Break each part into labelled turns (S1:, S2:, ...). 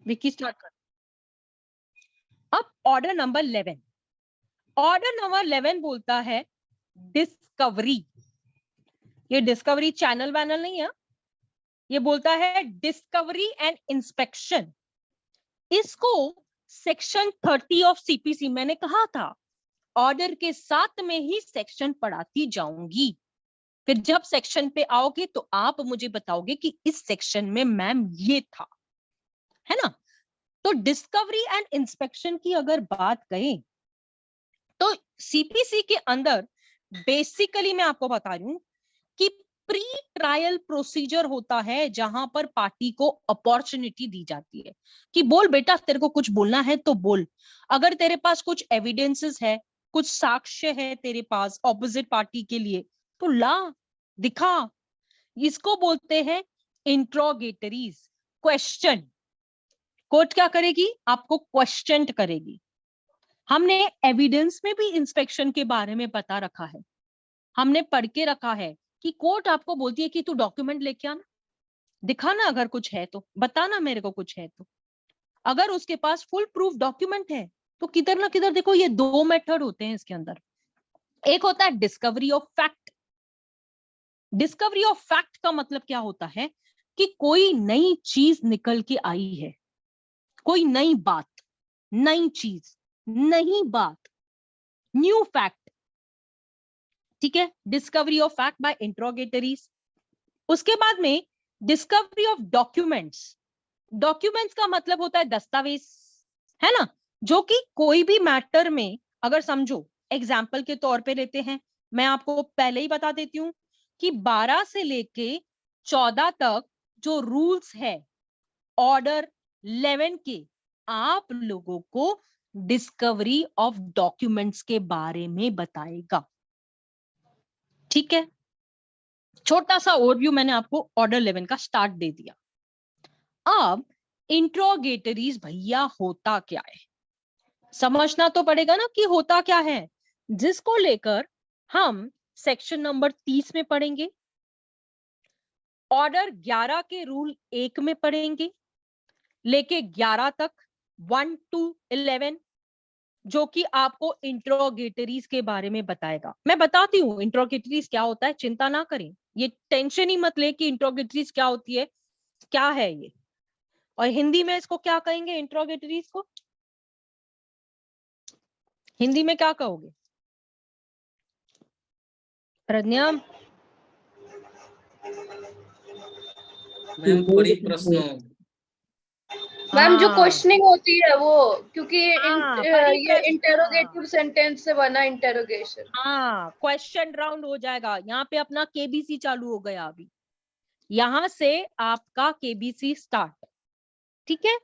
S1: Vicky start कर। अब order number 11, order number 11 बोलता है डिस्कवरी। ये डिस्कवरी चैनल वैनल नहीं है, ये बोलता है डिस्कवरी एंड इंस्पेक्शन। इसको सेक्शन 30 ऑफ सीपीसी, मैंने कहा था ऑर्डर के साथ में ही सेक्शन पढ़ाती जाऊंगी, फिर जब सेक्शन पे आओगे तो आप मुझे बताओगे कि इस सेक्शन में मैम ये था, है ना। तो डिस्कवरी एंड इंस्पेक्शन की अगर बात करें तो सीपीसी के अंदर बेसिकली मैं आपको बता रही हूं कि प्री ट्रायल प्रोसीजर होता है, जहां पर पार्टी को अपॉर्चुनिटी दी जाती है कि बोल बेटा, तेरे को कुछ बोलना है तो बोल। अगर तेरे पास कुछ एविडेंसेस है, कुछ साक्ष्य है तेरे पास ऑपोजिट पार्टी के लिए, तो ला, दिखा। इसको बोलते हैं इंट्रोगेटरीज, क्वेश्चन। कोर्ट क्या करेगी, आपको क्वेश्चन करेगी। हमने एविडेंस में भी इंस्पेक्शन के बारे में बता रखा है, हमने पढ़ के रखा है कि कोर्ट आपको बोलती है कि तू डॉक्यूमेंट लेके आना, दिखाना, अगर कुछ है तो बताना मेरे को, कुछ है तो। अगर उसके पास फुल प्रूफ डॉक्यूमेंट है तो किधर ना किधर देखो, ये दो मेथड होते हैं इसके अंदर। एक होता है discovery of fact. Discovery of fact का मतलब क्या होता है कि कोई नई चीज निकल के आई है, कोई नई बात, नई चीज, नई बात, न्यू फैक्ट, ठीक है। Discovery of fact by interrogatories. उसके बाद में डिस्कवरी ऑफ डॉक्यूमेंट्स। डॉक्यूमेंट्स का मतलब होता है दस्तावेज, है ना, जो कि कोई भी मैटर में, अगर समझो एग्जाम्पल के तौर पे लेते हैं, मैं आपको पहले ही बता देती हूं कि 12 से लेके 14 तक जो रूल्स है ऑर्डर 11 के, आप लोगों को डिस्कवरी ऑफ डॉक्यूमेंट्स के बारे में बताएगा, ठीक है। छोटा सा ओवरव्यू मैंने आपको ऑर्डर 11 का स्टार्ट दे दिया। अब इंट्रोगेटरीज भैया होता क्या है, समझना तो पड़ेगा ना कि होता क्या है, जिसको लेकर हम सेक्शन नंबर 30 में पढ़ेंगे, ऑर्डर 11 के रूल 1 में पढ़ेंगे, लेके 11 तक 1 to 11, जो कि आपको इंट्रोगेटरीज के बारे में बताएगा। मैं बताती हूँ इंट्रोगेटरीज क्या होता है, चिंता ना करें, ये टेंशन ही मत ले कि इंट्रोगेटरीज क्या होती है, क्या है ये, और हिंदी में इसको क्या कहेंगे, इंट्रोगेटरीज को हिंदी में क्या कहोगे प्रज्ञा?
S2: मैम थोड़ी प्रश्न।
S3: मैम जो क्वेश्चनिंग होती है वो, क्योंकि ये
S1: परिप्रश्न,
S3: इंटेरोगेटिव सेंटेंस से बना इंटेरोगेशन।
S1: हाँ, क्वेश्चन राउंड हो जाएगा। यहाँ पे अपना केबीसी चालू हो गया अभी, यहां से आपका केबीसी स्टार्ट, ठीक है।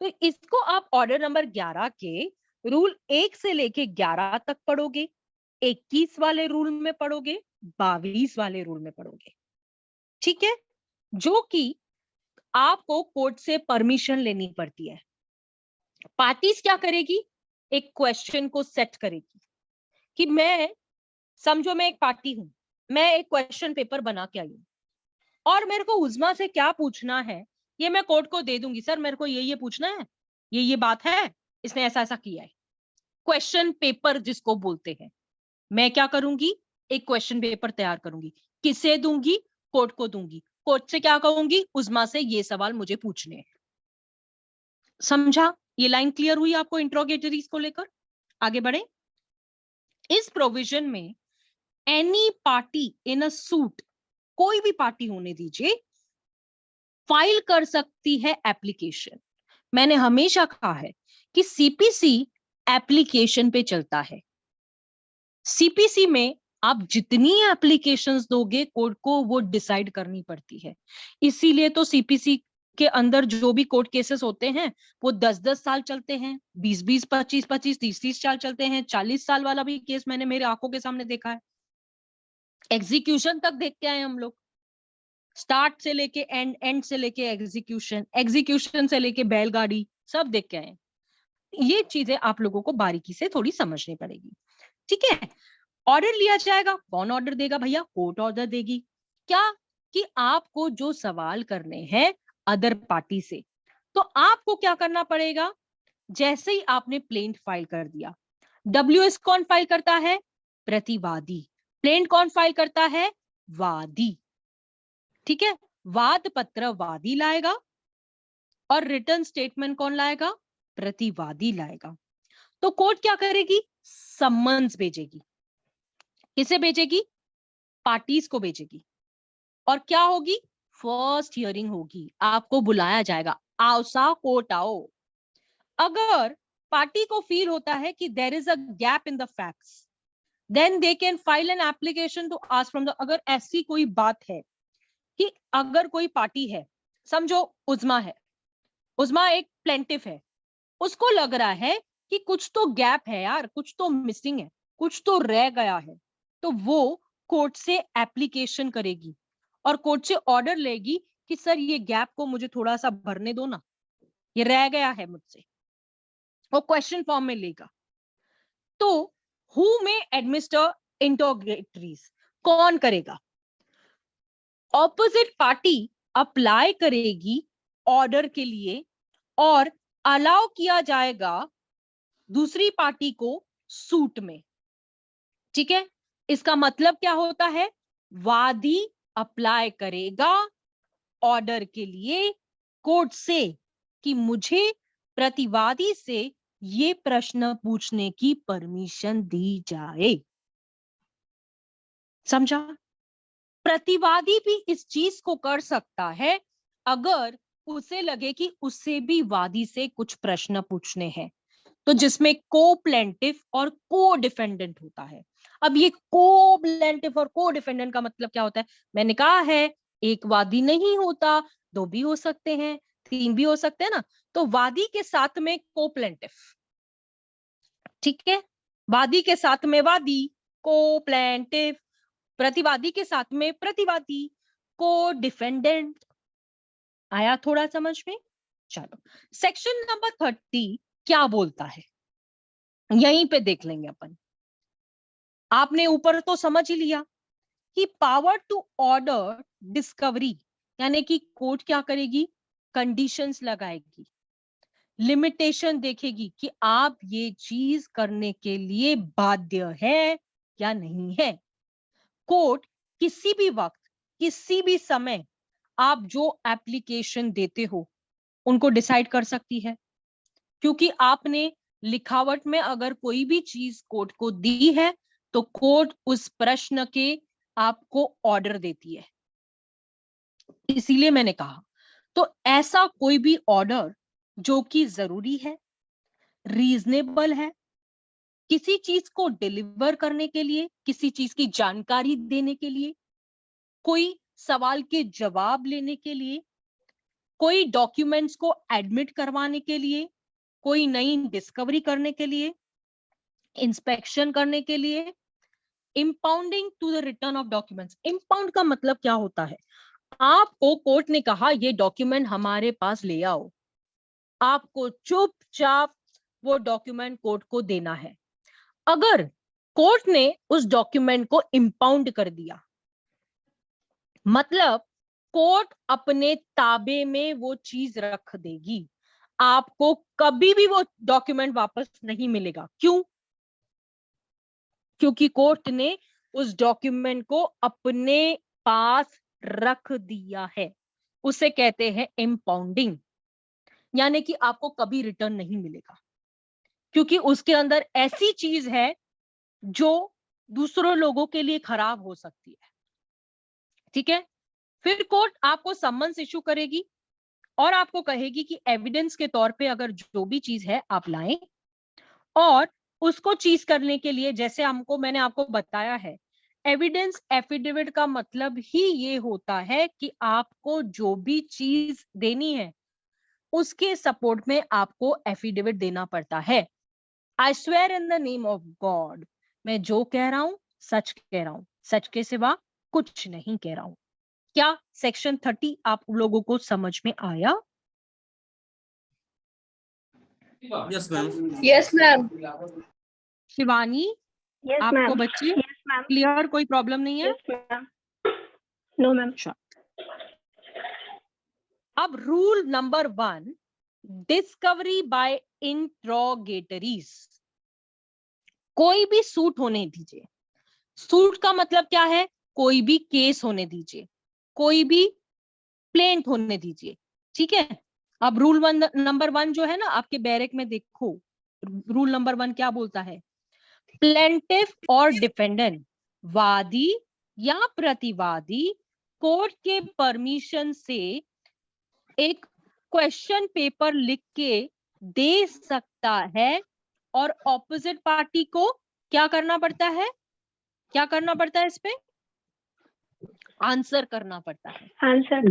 S1: तो इसको आप ऑर्डर नंबर 11 के रूल 1 से लेके 11 तक पढ़ोगे, 21 वाले रूल में पढ़ोगे, 22 वाले रूल में पढ़ोगे, ठीक है। जो कि आपको कोर्ट से परमिशन लेनी पड़ती है। पार्टीज क्या करेगी, एक क्वेश्चन को सेट करेगी कि मैं, समझो मैं एक पार्टी हूं, मैं एक क्वेश्चन पेपर बना के आई हूं और मेरे को उजमा से क्या पूछना है ये मैं कोर्ट को दे दूंगी, सर मेरे को ये पूछना है, ये बात है, इसने ऐसा ऐसा किया है। क्वेश्चन पेपर जिसको बोलते हैं, मैं क्या करूंगी, एक क्वेश्चन पेपर तैयार करूंगी, किसे दूंगी, कोर्ट को दूंगी, कोर्ट से क्या कहूंगी, उजमा से ये सवाल मुझे पूछने हैं। समझा, ये लाइन क्लियर हुई आपको इंट्रोगेटरीज को लेकर? आगे बढ़े। इस प्रोविजन में एनी पार्टी इन अ सूट, कोई भी पार्टी होने दीजिए, फाइल कर सकती है एप्लीकेशन। मैंने हमेशा कहा है कि सीपीसी एप्लीकेशन पे चलता है। सीपीसी में आप जितनी एप्लीकेशंस दोगे कोर्ट को, वो डिसाइड करनी पड़ती है। इसीलिए तो सीपीसी के अंदर जो भी कोर्ट केसेस होते हैं वो 10-10 साल चलते हैं, 20-20, 25-25, 30-30 साल चलते हैं। 40 साल वाला भी केस मैंने मेरे आंखों के सामने देखा है। एग्जीक्यूशन तक देख के आए हम लोग, स्टार्ट से लेके एंड, एंड से लेके एग्जीक्यूशन, एग्जीक्यूशन से लेके बैलगाड़ी, सब देख के आए। ये चीजें आप लोगों को बारीकी से थोड़ी समझनी पड़ेगी, ठीक है। ऑर्डर लिया जाएगा, कौन ऑर्डर देगा भैया, कोर्ट ऑर्डर देगी। क्या कि आपको जो सवाल करने हैं अदर पार्टी से, तो आपको क्या करना पड़ेगा, जैसे ही आपने प्लेंट फाइल कर दिया, WS कौन फाइल करता है, प्रतिवादी, प्लेंट कौन फाइल करता है, वादी, ठीक है, वाद पत्र वादी लाएगा और रिटर्न स्टेटमेंट कौन लाएगा, प्रतिवादी लाएगा। तो कोर्ट क्या करेगी, सम्मन्स भेजेगी, किसे भेजेगी, पार्टीज को भेजेगी, और क्या होगी, फर्स्ट हियरिंग होगी, आपको बुलाया जाएगा, आओ सा कोर्ट आओ। अगर पार्टी को फील होता है कि there is a gap in the facts, then they can file an application to ask from the, अगर ऐसी कोई बात है कि अगर कोई पार्टी है, समझो उज्मा है, उज्मा एक प्लेंटिफ है, उसको लग रहा है कि कुछ तो गैप है यार, कुछ तो मिसिंग है, कुछ तो रह गया है, तो वो कोर्ट से एप्लीकेशन करेगी और कोर्ट से ऑर्डर लेगी कि सर ये गैप को मुझे थोड़ा सा भरने दो ना, ये रह गया है मुझसे, वो क्वेश्चन फॉर्म में लेगा। तो हु में एडमिनिस्टर इंटरोगेटरीज, कौन करेगा, ऑपोजिट पार्टी अप्लाई करेगी ऑर्डर के लिए और अलाउ किया जाएगा दूसरी पार्टी को सूट में, ठीक है। इसका मतलब क्या होता है, वादी अप्लाई करेगा ऑर्डर के लिए कोर्ट से कि मुझे प्रतिवादी से ये प्रश्न पूछने की परमिशन दी जाए, समझा। प्रतिवादी भी इस चीज को कर सकता है अगर उसे लगे कि उसे भी वादी से कुछ प्रश्न पूछने हैं, तो जिसमें को प्लेंटिफ और को डिफेंडेंट होता है। अब ये को प्लेंटिफ और को डिफेंडेंट का मतलब क्या होता है, मैंने कहा है एक वादी नहीं होता, दो भी हो सकते हैं, तीन भी हो सकते हैं ना, तो वादी के साथ में को प्लेंटिफ, ठीक है, वादी के साथ में वादी, को प्लेंटिफ, प्रतिवादी के साथ में प्रतिवादी, को डिफेंडेंट। आया थोड़ा समझ में, चलो सेक्शन नंबर 30 क्या बोलता है, यहीं पे देख लेंगे अपन। आपने ऊपर तो समझ ही लिया कि पावर टू ऑर्डर डिस्कवरी, यानी कि कोर्ट क्या करेगी, कंडीशंस लगाएगी, लिमिटेशन देखेगी कि आप ये चीज करने के लिए बाध्य है या नहीं है। कोर्ट किसी भी वक्त, किसी भी समय आप जो एप्लीकेशन देते हो उनको डिसाइड कर सकती है, क्योंकि आपने लिखावट में अगर कोई भी चीज कोर्ट को दी है तो कोर्ट उस प्रश्न के आपको ऑर्डर देती है, इसीलिए मैंने कहा। तो ऐसा कोई भी ऑर्डर जो कि जरूरी है, रीजनेबल है, किसी चीज को डिलीवर करने के लिए, किसी चीज की जानकारी देने के लिए, कोई सवाल के जवाब लेने के लिए, कोई डॉक्यूमेंट्स को एडमिट करवाने के लिए, कोई नई डिस्कवरी करने के लिए, इंस्पेक्शन करने के लिए, impounding to the return of documents. Impound का मतलब क्या होता है, आपको कोर्ट ने कहा ये डॉक्यूमेंट हमारे पास ले आओ, आपको चुपचाप वो डॉक्यूमेंट कोर्ट को देना है। अगर कोर्ट ने उस डॉक्यूमेंट को इंपाउंड कर दिया, मतलब कोर्ट अपने ताबे में वो चीज रख देगी, आपको कभी भी वो डॉक्यूमेंट वापस नहीं मिलेगा। क्यों? क्योंकि कोर्ट ने उस डॉक्यूमेंट को अपने पास रख दिया है, उसे कहते हैं इंपाउंडिंग, यानी कि आपको कभी रिटर्न नहीं मिलेगा, क्योंकि उसके अंदर ऐसी चीज है जो दूसरों लोगों के लिए खराब हो सकती है, ठीक है। फिर कोर्ट आपको सम्मन्स इशू करेगी और आपको कहेगी कि एविडेंस के तौर पे अगर जो भी चीज है आप लाएं, और उसको चीज करने के लिए जैसे मैंने आपको बताया है, एविडेंस एफिडेविट का मतलब ही ये होता है कि आपको जो भी चीज देनी है उसके सपोर्ट में आपको एफिडेविट देना पड़ता है। I swear in the name of God, मैं जो कह रहा हूं सच कह रहा हूं, सच के सिवा कुछ नहीं कह रहा हूं। क्या सेक्शन 30 आप लोगों को समझ में आया?
S2: Yes ma'am.
S3: Yes ma'am.
S1: Shivani,
S3: yes
S1: आपको
S3: मैम।
S1: बच्चे
S3: यस मैम।
S1: क्लियर, कोई प्रॉब्लम नहीं है?
S3: Yes ma'am. No ma'am.
S1: अब rule number 1, discovery by interrogatories, कोई भी सूट होने दीजिए। सूट का मतलब क्या है? कोई भी केस होने दीजिए, कोई भी प्लेंट होने दीजिए, ठीक है। अब रूल नंबर 1 जो है ना आपके बैरक में, देखो रूल नंबर 1 क्या बोलता है? प्लेंटिफ और डिफेंडेंट, वादी या प्रतिवादी, कोर्ट के परमिशन से एक क्वेश्चन पेपर लिख के दे सकता है, और ऑपोजिट पार्टी को क्या करना पड़ता है? क्या करना पड़ता है? इस पे आंसर करना पड़ता है।
S3: आंसर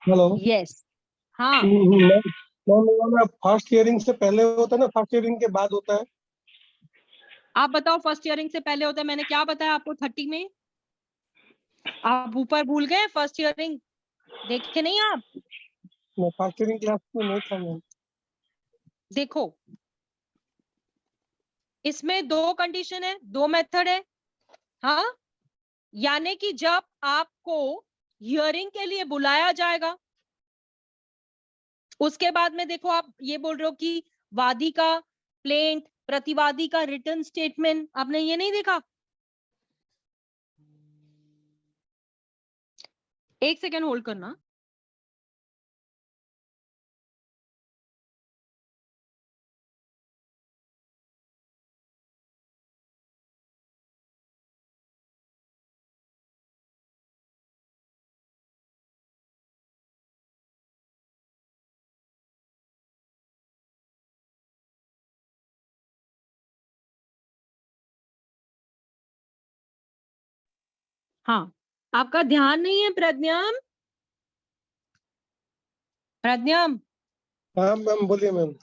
S4: हेलो
S1: यस, हाँ।
S4: मैम, फर्स्ट हियरिंग से पहले होता है ना, फर्स्ट हियरिंग के बाद होता है?
S1: आप बताओ, फर्स्ट हियरिंग से पहले होता है? मैंने क्या बताया आपको 30 में? आप ऊपर भूल गए? फर्स्ट हियरिंग देखे नहीं आप?
S4: मैं फर्स्ट हियरिंग क्लास में नहीं था मैम।
S1: देखो, इसमें 2 कंडीशन है, 2 मेथड है, हाँ। यानी कि जब आपको हियरिंग के लिए बुलाया जाएगा, उसके बाद में देखो आप ये बोल रहे हो कि वादी का प्लेंट, प्रतिवादी का रिटन स्टेटमेंट, आपने ये नहीं देखा? एक सेकेंड होल्ड करना। हाँ, आपका ध्यान नहीं है प्रज्ञाम? प्रज्ञाम,
S4: हाँ मैम, बोलिए मैम।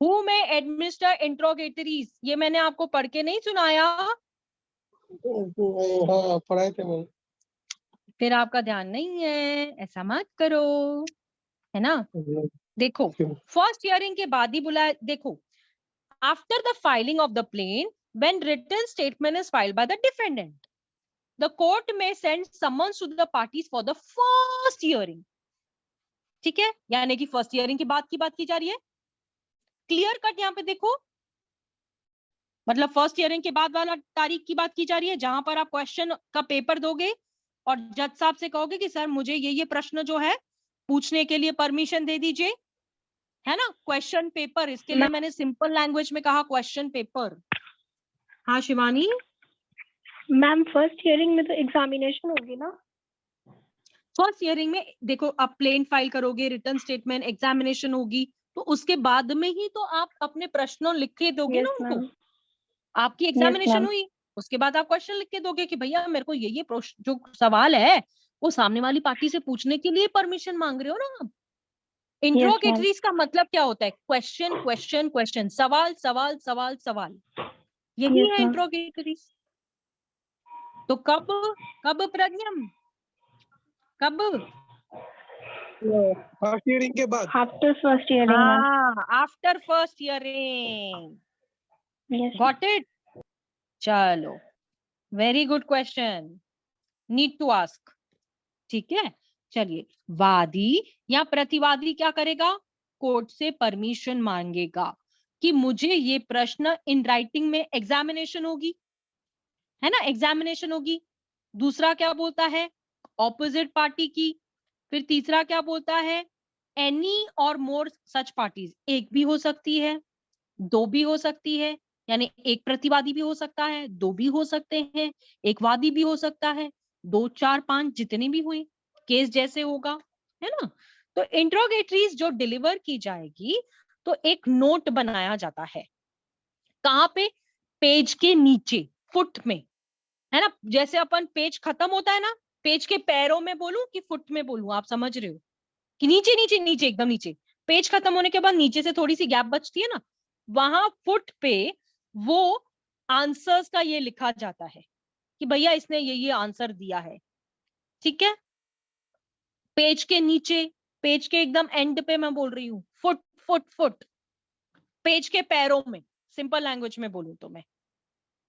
S1: हु में एडमिनिस्टर इंट्रोगेटरीज, ये मैंने आपको पढ़ के नहीं सुनाया?
S4: हाँ, पढ़ाए थे मैम।
S1: फिर आपका ध्यान नहीं है, ऐसा मत करो, है ना। देखो, फर्स्ट हियरिंग के बाद ही बुलाया। देखो, after the filing of the plaint, when written statement is filed by the defendant, the court में send summons to the parties for the first hearing, ठीक है। यानी कि फर्स्ट हियरिंग के बाद की बात की जा रही है। क्लियर कट यहाँ पे देखो, मतलब फर्स्ट हियरिंग के बाद वाला तारीख की बात की जा रही है, जहां पर आप क्वेश्चन का पेपर दोगे और जज साहब से कहोगे कि सर मुझे ये प्रश्न जो है पूछने के लिए परमिशन दे दीजिए, है ना। क्वेश्चन पेपर, इसके लिए मैंने सिंपल लैंग्वेज में कहा क्वेश्चन पेपर। हाँ शिवानी?
S3: मैम फर्स्ट हियरिंग में तो एग्जामिनेशन होगी ना?
S1: फर्स्ट हियरिंग में देखो, आप प्लेन फाइल करोगे, रिटन स्टेटमेंट, एग्जामिनेशन होगी, तो उसके बाद में ही तो आप अपने प्रश्न लिख के दोगे ना उनको। आपकी एग्जामिनेशन हुई, उसके बाद आप क्वेश्चन लिख के दोगे कि भैया मेरे को ये जो सवाल है वो सामने वाली पार्टी से पूछने के लिए परमिशन मांग रहे हो ना आप। इंट्रोगेटरीज का मतलब क्या होता है? क्वेश्चन क्वेश्चन क्वेश्चन, सवाल सवाल सवाल सवाल, यही है इंट्रोगेटरीज। तो कब कब प्रज्ञम, कब?
S4: फर्स्ट हियरिंग के बाद।
S3: After first hearing.
S1: हाँ, after first hearing. Got it? चलो, very good question, need to ask, ठीक है। चलिए, वादी या प्रतिवादी क्या करेगा? कोर्ट से परमिशन मांगेगा कि मुझे ये प्रश्न इन राइटिंग में, एग्जामिनेशन होगी, है ना, एग्जामिनेशन होगी। दूसरा क्या बोलता है? ऑपोजिट पार्टी की। फिर तीसरा क्या बोलता है? एनी और मोर सच पार्टीज, एक भी हो सकती है, 2 भी हो सकती है, यानी एक प्रतिवादी भी हो सकता है, 2 भी हो सकते हैं, एक वादी भी हो सकता है, 2, 4, 5 जितने भी हुए, केस जैसे होगा, है ना। तो इंट्रोगेटरीज जो डिलीवर की जाएगी, तो एक नोट बनाया जाता है, कहां पे? पेज के नीचे, फुट में, है ना। जैसे अपन पेज खत्म होता है ना, पेज के पैरों में बोलूं कि फुट में बोलूं, आप समझ रहे हो कि नीचे नीचे नीचे, एकदम नीचे, पेज खत्म होने के बाद नीचे से थोड़ी सी गैप बचती है ना, वहां फुट पे वो आंसर्स का ये लिखा जाता है कि भैया इसने ये आंसर दिया है, ठीक है। पेज के नीचे, पेज के एकदम एंड पे मैं बोल रही हूँ, फुट फुट फुट, पेज के पैरों में, सिंपल लैंग्वेज में बोलूं तो मैं,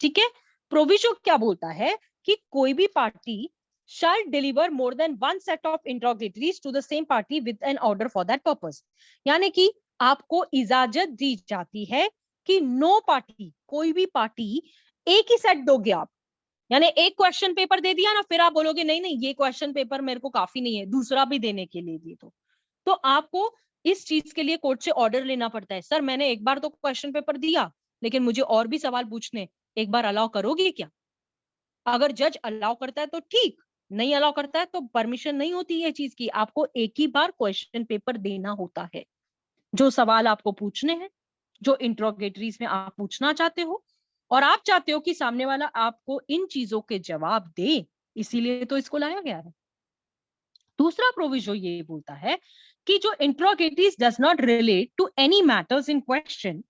S1: ठीक है। प्रोविजो क्या बोलता है कि कोई भी party shall deliver more than one set of interrogatories to the same party with an order for that purpose. यानी कि आपको इजाजत दी जाती है कि नो पार्टी, कोई भी पार्टी एक ही सेट दोगे आप, यानी एक क्वेश्चन पेपर दे दिया ना, फिर आप बोलोगे नहीं नहीं ये क्वेश्चन पेपर मेरे को काफी नहीं है, दूसरा भी देने के लिए दिए तो आपको इस चीज के लिए कोर्ट से ऑर्डर लेना पड़ता है। सर मैंने एक बार तो क्वेश्चन पेपर दिया, लेकिन मुझे और भी सवाल पूछने, एक बार अलाउ करोगे क्या? अगर जज अलाउ करता है तो ठीक, नहीं अलाउ करता है तो परमिशन नहीं होती है चीज की। आपको एक ही बार क्वेश्चन पेपर देना होता है, जो सवाल आपको पूछने हैं, जो इंट्रोगेटरीज में आप पूछना चाहते हो, और आप चाहते हो कि सामने वाला आपको इन चीजों के जवाब दे, इसीलिए तो इसको लाया गया है। दूसरा प्रोविजन ये बोलता है कि जो interrogatories does not relate to any matters in question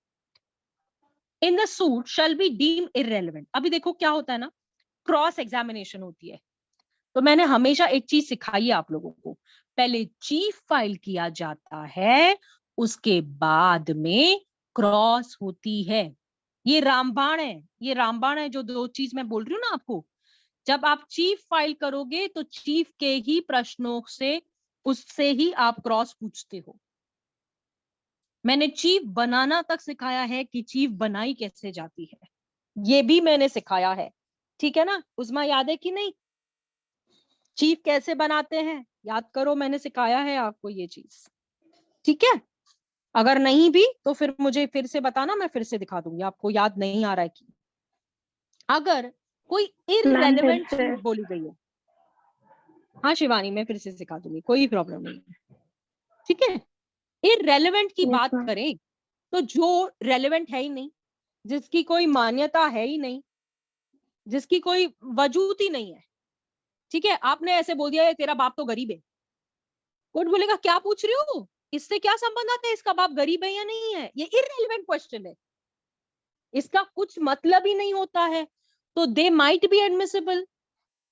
S1: in the suit shall be deem irrelevant. अभी देखो क्या होता है ना, क्रॉस एग्जामिनेशन होती है, तो मैंने हमेशा एक चीज सिखाई है आप लोगों को, पहले चीफ फाइल किया जाता है, उसके बाद में क्रॉस होती है। ये रामबाण है, ये रामबाण है जो दो चीज मैं बोल रही हूँ ना आपको। जब आप चीफ फाइल करोगे तो चीफ के ही प्रश्नों से, उससे ही आप क्रॉस पूछते हो। मैंने चीफ बनाना तक सिखाया है कि चीफ बनाई कैसे जाती है, ये भी मैंने सिखाया है, ठीक है ना? उसमें याद है कि नहीं, चीफ कैसे बनाते हैं याद करो, मैंने सिखाया है आपको ये चीज, ठीक है? अगर नहीं भी तो फिर मुझे फिर से बताना, मैं फिर से दिखा दूंगी आपको, याद नहीं आ रहा है कि अगर कोई इररेलेवेंट चीज बोली गई है। हाँ शिवानी, मैं फिर से सिखा दूंगी, कोई प्रॉब्लम नहीं है, ठीक है? इररेलेवेंट की बात करें तो जो रेलेवेंट है ही नहीं, जिसकी कोई मान्यता है ही नहीं, जिसकी कोई वजूद ही नहीं है, ठीक है? आपने ऐसे बोल दिया है तेरा बाप तो गरीब है, कोर्ट बोलेगा क्या पूछ रहे हो, इससे क्या संबंध आता है, इसका बाप गरीब है या नहीं है? ये इररेलेवेंट क्वेश्चन है, इसका कुछ मतलब ही नहीं होता है, तो they might be admissible.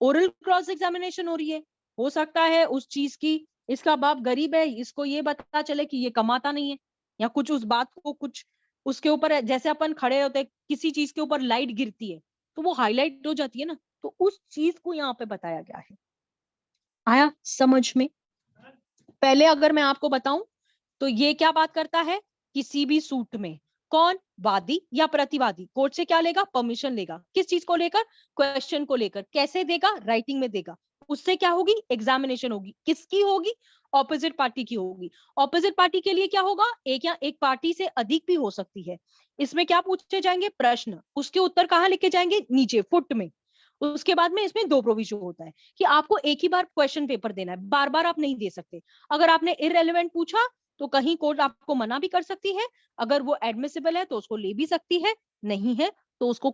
S1: Oral cross examination हो रही है, हो सकता है उस चीज की, इसका बाप गरीब है, इसको ये पता चले कि ये कमाता नहीं है, या कुछ उस बात को, कुछ उसके ऊपर, जैसे अपन खड़े होते किसी चीज के ऊपर लाइट गिरती है तो वो हाईलाइट हो जाती है ना, तो उस चीज को यहाँ पे बताया गया है। आया समझ में? पहले अगर मैं आपको बताऊं तो ये क्या बात करता है, किसी भी सूट में कौन, वादी या प्रतिवादी, कोर्ट से क्या लेगा, परमिशन लेगा, किस चीज को लेकर, क्वेश्चन को लेकर। कैसे देगा, राइटिंग में देगा, उससे क्या होगी, एग्जामिनेशन होगी, किसकी होगी, ऑपोजिट पार्टी की होगी। ऑपोजिट पार्टी के लिए क्या होगा, एक या एक पार्टी से अधिक भी हो सकती है। इसमें क्या पूछे जाएंगे, प्रश्न, उसके उत्तर कहाँ लिखे जाएंगे, नीचे फुट में। उसके बाद में इसमें दो प्रोविजन होता है कि आपको एक ही बार क्वेश्चन पेपर देना है, बार बार आप नहीं दे सकते। अगर आपने इररेलेवेंट पूछा तो कहीं कोर्ट आपको मना भी कर सकती है, अगर वो एडमिसिबल है तो उसको ले भी सकती है, नहीं है तो उसको